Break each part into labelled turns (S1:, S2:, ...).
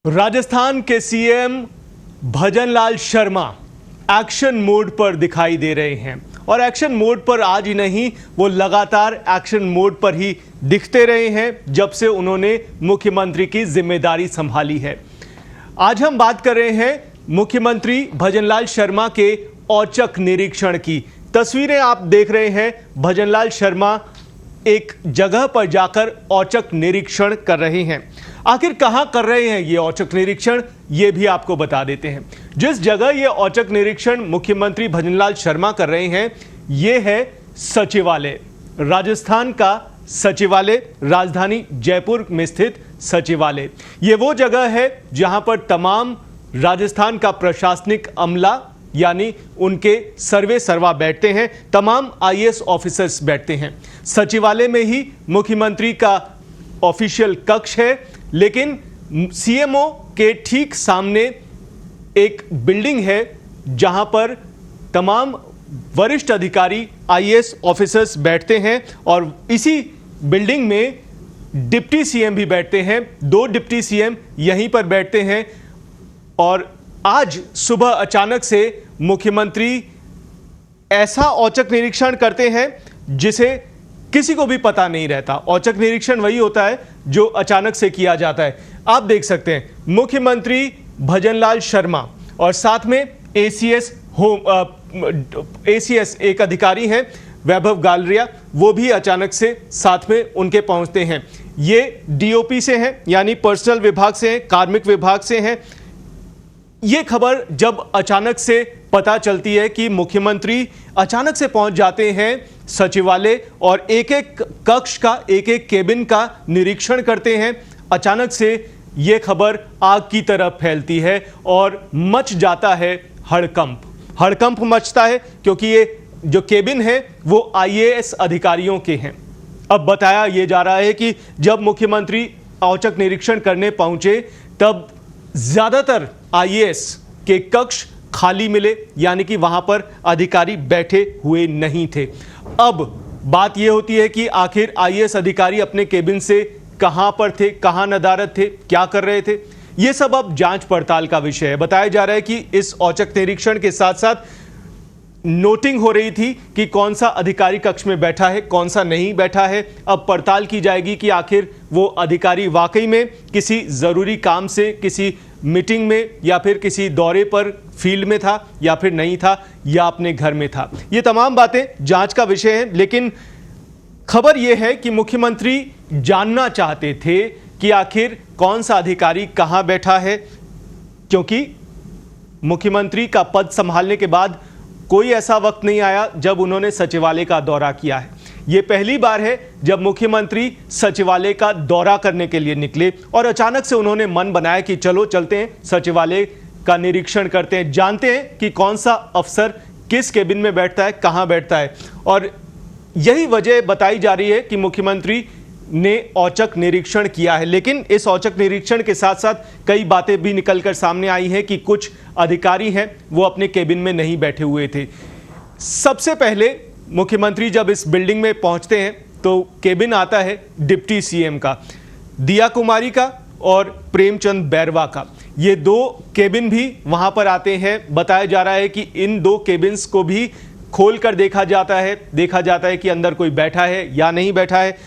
S1: राजस्थान के CM Bhajanlal Sharma action mode पर दिखाई दे रहे हैं और एक्शन मोड पर आज ही नहीं, वो लगातार एक्शन मोड पर ही दिखते रहे हैं जब से उन्होंने मुख्यमंत्री की जिम्मेदारी संभाली है। आज हम बात कर रहे हैं मुख्यमंत्री भजनलाल शर्मा के औचक निरीक्षण की। तस्वीरें आप देख रहे हैं, भजनलाल शर्मा एक जगह पर जाकर औचक निरीक्षण कर रहे हैं। आखिर कहां कर रहे हैं ये औचक निरीक्षण, ये भी आपको बता देते हैं। जिस जगह ये औचक निरीक्षण मुख्यमंत्री भजनलाल शर्मा कर रहे हैं, ये है सचिवालय, राजस्थान का सचिवालय, राजधानी जयपुर में स्थित सचिवालय। ये वो जगह है जहां पर तमाम राजस्थान का प्रशासनिक अमला यानी उनके सर्वे सर्वा बैठते हैं, तमाम आईएएस ऑफिसर्स बैठते हैं। सचिवालय में ही मुख्यमंत्री का ऑफिशियल कक्ष है, लेकिन सीएमओ के ठीक सामने एक बिल्डिंग है जहां पर तमाम वरिष्ठ अधिकारी आईएएस ऑफिसर्स बैठते हैं और इसी बिल्डिंग में डिप्टी सीएम भी बैठते हैं। 2 डिप्टी सीएम यहीं पर बैठते हैं और आज सुबह अचानक से मुख्यमंत्री ऐसा औचक निरीक्षण करते हैं जिसे किसी को भी पता नहीं रहता। औचक निरीक्षण वही होता है जो अचानक से किया जाता है। आप देख सकते हैं मुख्यमंत्री भजनलाल शर्मा और साथ में एसीएस एक अधिकारी हैं वैभव गालरिया, वो भी अचानक से साथ में उनके पहुंचते हैं। ये डीओपी से हैं यानी पर्सनल विभाग से हैं, कार्मिक विभाग से हैं। ये खबर जब अचानक से पता चलती है कि मुख्यमंत्री अचानक से पहुंच जाते हैं सचिवालय और एक एक कक्ष का, एक एक केबिन का निरीक्षण करते हैं, अचानक से ये खबर आग की तरह फैलती है और मच जाता है हड़कंप। हड़कंप मचता है क्योंकि ये जो केबिन है वो आईएएस अधिकारियों के हैं। अब बताया ये जा रहा है कि जब मुख्यमंत्री औचक निरीक्षण करने पहुंचे तब ज्यादातर आईएएस के कक्ष खाली मिले, यानी कि वहां पर अधिकारी बैठे हुए नहीं थे। अब बात यह होती है कि आखिर आईएएस अधिकारी अपने केबिन से कहां पर थे, कहां नदारद थे, क्या कर रहे थे, यह सब अब जांच पड़ताल का विषय है। बताया जा रहा है कि इस औचक निरीक्षण के साथ साथ नोटिंग हो रही थी कि कौन सा अधिकारी कक्ष में बैठा है, कौन सा नहीं बैठा है। अब पड़ताल की जाएगी कि आखिर वो अधिकारी वाकई में किसी जरूरी काम से, किसी मीटिंग में या फिर किसी दौरे पर फील्ड में था या फिर नहीं था या अपने घर में था। ये तमाम बातें जांच का विषय है, लेकिन खबर यह है कि मुख्यमंत्री जानना चाहते थे कि आखिर कौन सा अधिकारी कहां बैठा है, क्योंकि मुख्यमंत्री का पद संभालने के बाद कोई ऐसा वक्त नहीं आया जब उन्होंने सचिवालय का दौरा किया है। यह पहली बार है जब मुख्यमंत्री सचिवालय का दौरा करने के लिए निकले और अचानक से उन्होंने मन बनाया कि चलो चलते हैं, सचिवालय का निरीक्षण करते हैं, जानते हैं कि कौन सा अफसर किस केबिन में बैठता है, कहां बैठता है। और यही वजह बताई जा रही है कि मुख्यमंत्री ने औचक निरीक्षण किया है। लेकिन इस औचक निरीक्षण के साथ साथ कई बातें भी निकलकर सामने आई हैं कि कुछ अधिकारी हैं वो अपने केबिन में नहीं बैठे हुए थे। सबसे पहले मुख्यमंत्री जब इस बिल्डिंग में पहुंचते हैं तो केबिन आता है डिप्टी सीएम का, दिया कुमारी का और प्रेमचंद बैरवा का। ये 2 केबिन भी वहां पर आते हैं। बताया जा रहा है कि इन 2 केबिन्स को भी खोलकर देखा जाता है कि अंदर कोई बैठा है या नहीं बैठा है।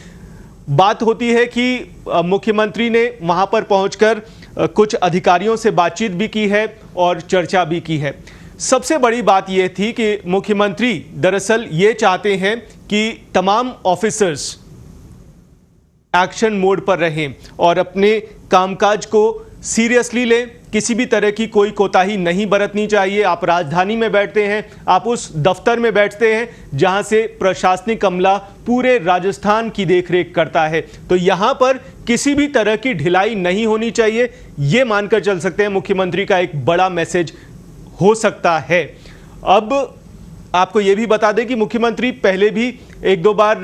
S1: बात होती है कि मुख्यमंत्री ने वहां पर पहुंचकर कुछ अधिकारियों से बातचीत भी की है और चर्चा भी की है। सबसे बड़ी बात यह थी कि मुख्यमंत्री दरअसल ये चाहते हैं कि तमाम ऑफिसर्स एक्शन मोड पर रहें और अपने कामकाज को सीरियसली लें। किसी भी तरह की कोई कोताही नहीं बरतनी चाहिए। आप राजधानी में बैठते हैं, आप उस दफ्तर में बैठते हैं जहां से प्रशासनिक अमला पूरे राजस्थान की देखरेख करता है, तो यहां पर किसी भी तरह की ढिलाई नहीं होनी चाहिए। यह मानकर चल सकते हैं मुख्यमंत्री का एक बड़ा मैसेज हो सकता है। अब आपको यह भी बता दें कि मुख्यमंत्री पहले भी 1-2 बार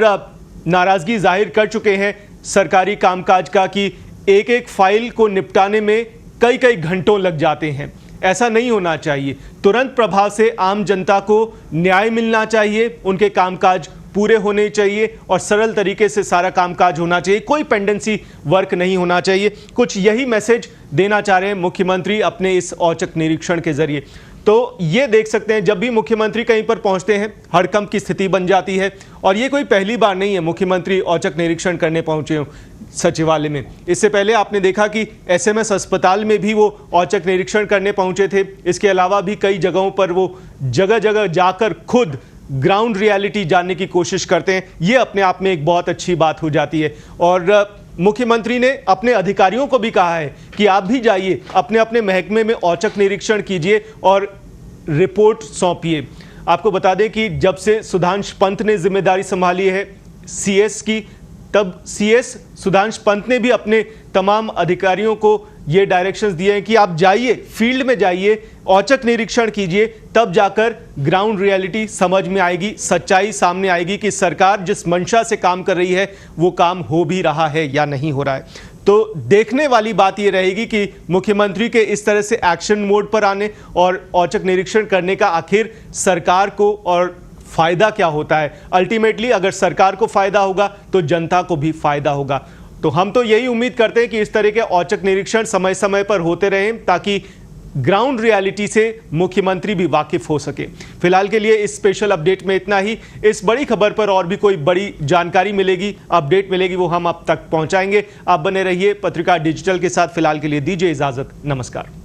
S1: नाराजगी जाहिर कर चुके हैं सरकारी कामकाज का कि एक एक फाइल को निपटाने में कई घंटों लग जाते हैं। ऐसा नहीं होना चाहिए। तुरंत प्रभाव से आम जनता को न्याय मिलना चाहिए, उनके कामकाज पूरे होने चाहिए और सरल तरीके से सारा कामकाज होना चाहिए, कोई पेंडेंसी वर्क नहीं होना चाहिए। कुछ यही मैसेज देना चाह रहे हैं मुख्यमंत्री अपने इस औचक निरीक्षण के जरिए। तो ये देख सकते हैं, जब भी मुख्यमंत्री कहीं पर पहुंचते हैं हड़कंप की स्थिति बन जाती है, और ये कोई पहली बार नहीं है मुख्यमंत्री औचक निरीक्षण करने पहुंचे हो सचिवालय में। इससे पहले आपने देखा कि एसएमएस अस्पताल में भी वो औचक निरीक्षण करने पहुंचे थे। इसके अलावा भी कई जगहों पर वो जगह जगह जाकर खुद ग्राउंड रियलिटी जानने की कोशिश करते हैं। ये अपने आप में एक बहुत अच्छी बात हो जाती है। और मुख्यमंत्री ने अपने अधिकारियों को भी कहा है कि आप भी जाइए, अपने अपने महकमे में औचक निरीक्षण कीजिए और रिपोर्ट सौंपिए। आपको बता दें कि जब से सुधांशु पंत ने जिम्मेदारी संभाली है सीएस की, तब सीएस सुधांशु पंत ने भी अपने तमाम अधिकारियों को ये डायरेक्शंस दिए हैं कि आप जाइए, फील्ड में जाइए, औचक निरीक्षण कीजिए, तब जाकर ग्राउंड रियलिटी समझ में आएगी, सच्चाई सामने आएगी कि सरकार जिस मंशा से काम कर रही है वो काम हो भी रहा है या नहीं हो रहा है। तो देखने वाली बात यह रहेगी कि मुख्यमंत्री के इस तरह से एक्शन मोड पर आने और औचक निरीक्षण करने का आखिर सरकार को और फायदा क्या होता है। अल्टीमेटली अगर सरकार को फायदा होगा तो जनता को भी फायदा होगा। तो हम तो यही उम्मीद करते हैं कि इस तरह के औचक निरीक्षण समय समय पर होते रहें ताकि ग्राउंड रियलिटी से मुख्यमंत्री भी वाकिफ हो सके। फिलहाल के लिए इस स्पेशल अपडेट में इतना ही। इस बड़ी खबर पर और भी कोई बड़ी जानकारी मिलेगी, अपडेट मिलेगी, वो हम आप तक पहुंचाएंगे। आप बने रहिए पत्रिका डिजिटल के साथ। फिलहाल के लिए दीजिए इजाजत, नमस्कार।